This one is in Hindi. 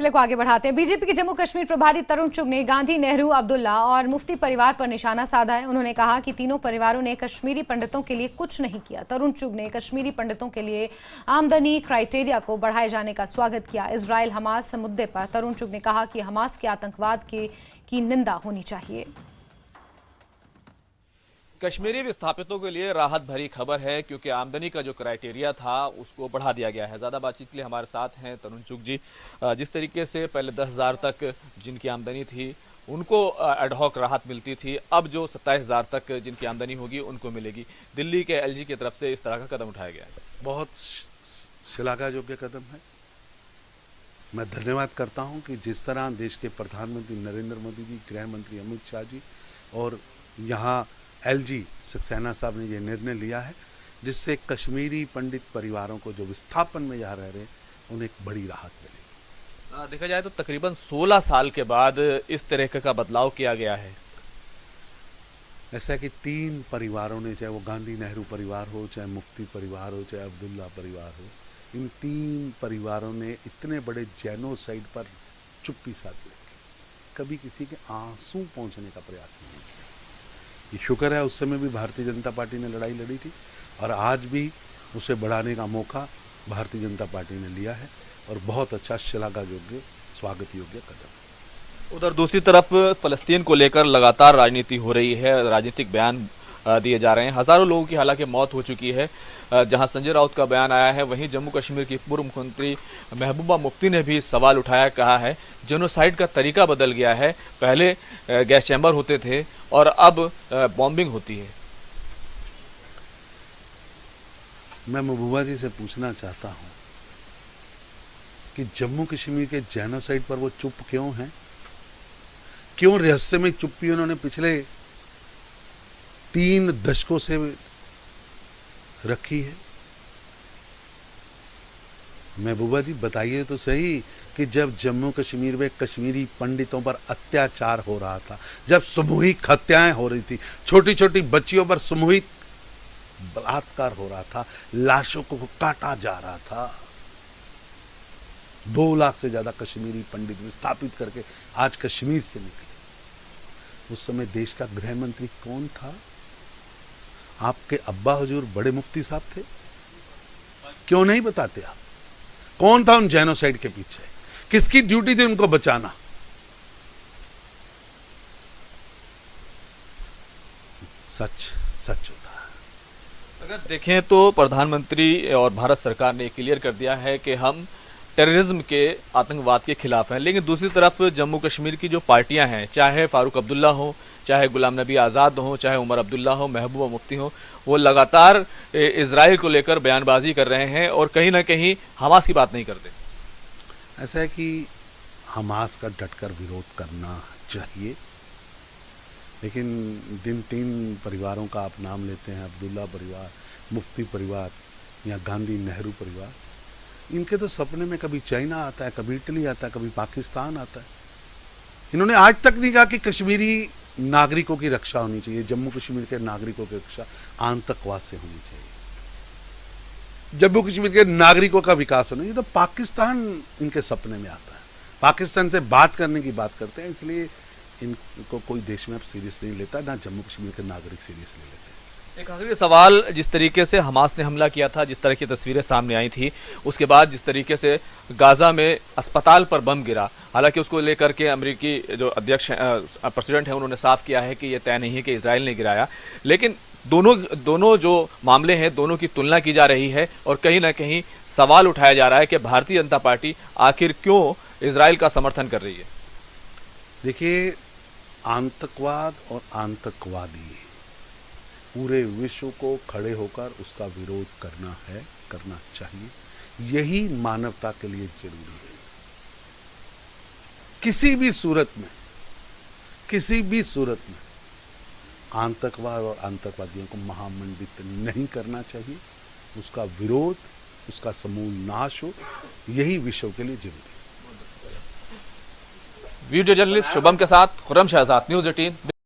सिलसिले को आगे बढ़ाते हैं। बीजेपी के जम्मू कश्मीर प्रभारी तरुण चुग ने गांधी, नेहरू, अब्दुल्ला और मुफ्ती परिवार पर निशाना साधा है। उन्होंने कहा कि तीनों परिवारों ने कश्मीरी पंडितों के लिए कुछ नहीं किया। तरुण चुग ने कश्मीरी पंडितों के लिए आमदनी क्राइटेरिया को बढ़ाए जाने का स्वागत किया। इजराइल हमास मुद्दे पर तरुण चुग ने कहा कि हमास के आतंकवाद की निंदा होनी चाहिए। कश्मीरी विस्थापितों के लिए राहत भरी खबर है, क्योंकि आमदनी का जो क्राइटेरिया था उसको बढ़ा दिया गया है। ज्यादा बातचीत के लिए हमारे साथ हैं तरुण चुग जी। जिस तरीके से पहले 10,000 तक जिनकी आमदनी थी उनको एडहॉक राहत मिलती थी, अब जो 27,000 तक जिनकी आमदनी होगी उनको मिलेगी। दिल्ली के एलजी की तरफ से इस तरह का कदम उठाया गया है। बहुत श्लाघायोग्य कदम है। मैं धन्यवाद करता हूं कि जिस तरह देश के प्रधानमंत्री नरेंद्र मोदी जी, गृह मंत्री अमित शाह जी और यहाँ एलजी सक्सेना साहब ने ये निर्णय लिया है, जिससे कश्मीरी पंडित परिवारों को जो विस्थापन में यहाँ रह रहे हैं उन्हें एक बड़ी राहत मिलेगी। देखा जाए तो तकरीबन 16 साल के बाद इस तरह का बदलाव किया गया है। ऐसा है कि 3 परिवारों ने, चाहे वो गांधी नेहरू परिवार हो, चाहे मुफ्ती परिवार हो, चाहे अब्दुल्ला परिवार हो, इन 3 परिवारों ने इतने बड़े जेनोसाइड पर चुप्पी साध रखी, कभी किसी के आंसू पहुंचने का प्रयास नहीं किया। ये शुक्र है उस समय भी भारतीय जनता पार्टी ने लड़ाई लड़ी थी और आज भी उसे बढ़ाने का मौका भारतीय जनता पार्टी ने लिया है और बहुत अच्छा श्लाघायोग्य, स्वागत योग्य कदम। उधर दूसरी तरफ फलस्तीन को लेकर लगातार राजनीति हो रही है, राजनीतिक बयान दिए जा रहे हैं। हजारों लोगों की हालांकि मौत हो चुकी है। जहां संजय राउत का बयान आया है, वहीं जम्मू कश्मीर की पूर्व मुख्यमंत्री महबूबा मुफ्ती ने भी सवाल उठाया, कहा है जेनोसाइड का तरीका बदल गया है। पहले गैस चैम्बर होते थे और अब बॉम्बिंग होती है। मैं महबूबा जी से पूछना चाहता हूं कि जम्मू कश्मीर के जेनोसाइड पर वो चुप क्यों हैं? क्यों रहस्य में चुप्पी उन्होंने पिछले 3 दशकों से रखी है? महबूबा जी बताइए तो सही कि जब जम्मू कश्मीर में कश्मीरी पंडितों पर अत्याचार हो रहा था, जब सामूहिक हत्याएं हो रही थी, छोटी छोटी बच्चियों पर सामूहिक बलात्कार हो रहा था, लाशों को काटा जा रहा था, 2 लाख से ज्यादा कश्मीरी पंडित विस्थापित करके आज कश्मीर से निकले, उस समय देश का गृह मंत्री कौन था? आपके अब्बा हुजूर बड़े मुफ्ती साहब थे। क्यों नहीं बताते आप? कौन था उन जेनोसाइड के पीछे? किसकी ड्यूटी थी उनको बचाना? सच सच होता है। अगर देखें तो प्रधानमंत्री और भारत सरकार ने क्लियर कर दिया है कि हम टेररिज्म के, आतंकवाद के खिलाफ हैं, लेकिन दूसरी तरफ जम्मू कश्मीर की जो पार्टियां हैं, चाहे फारूक अब्दुल्ला हो, चाहे गुलाम नबी आज़ाद हो, चाहे उमर अब्दुल्ला हो, महबूबा मुफ्ती हो, वो लगातार इजराइल को लेकर बयानबाजी कर रहे हैं और कहीं ना कहीं हमास की बात नहीं करते। ऐसा है कि हमास का डटकर विरोध करना चाहिए, लेकिन जिन 3 परिवारों का आप नाम लेते हैं, अब्दुल्ला परिवार, मुफ्ती परिवार या गांधी नेहरू परिवार, इनके तो सपने में कभी चाइना आता है, कभी इटली आता है, कभी पाकिस्तान आता है। इन्होंने आज तक नहीं कहा कि कश्मीरी नागरिकों की रक्षा होनी चाहिए, जम्मू कश्मीर के नागरिकों की रक्षा आतंकवाद से होनी चाहिए, जम्मू कश्मीर के नागरिकों का विकास होना चाहिए। तो पाकिस्तान इनके सपने में आता है, पाकिस्तान से बात करने की बात करते हैं, इसलिए इनको कोई देश में अब सीरियस नहीं लेता, ना जम्मू कश्मीर के नागरिक सीरियस ले लेते। एक आखिरी सवाल, जिस तरीके से हमास ने हमला किया था, जिस तरह की तस्वीरें सामने आई थी, उसके बाद जिस तरीके से गाजा में अस्पताल पर बम गिरा, हालांकि उसको लेकर के अमेरिकी जो अध्यक्ष प्रेसिडेंट हैं उन्होंने साफ किया है कि यह तय नहीं है कि इजराइल ने गिराया, लेकिन दोनों जो मामले हैं दोनों की तुलना की जा रही है और कहीं ना कहीं सवाल उठाया जा रहा है कि भारतीय जनता पार्टी आखिर क्यों इजराइल का समर्थन कर रही है। देखिए, आतंकवाद और आतंकवादी पूरे विश्व को खड़े होकर उसका विरोध करना है, करना चाहिए। यही मानवता के लिए जरूरी है। किसी भी सूरत में आतंकवाद और आतंकवादियों को महामंडित नहीं करना चाहिए। उसका विरोध, उसका समूल नाश हो, यही विश्व के लिए जरूरी है। वीडियो जर्नलिस्ट शुभम के साथ खुर्रम शहजाद, न्यूज़ 18।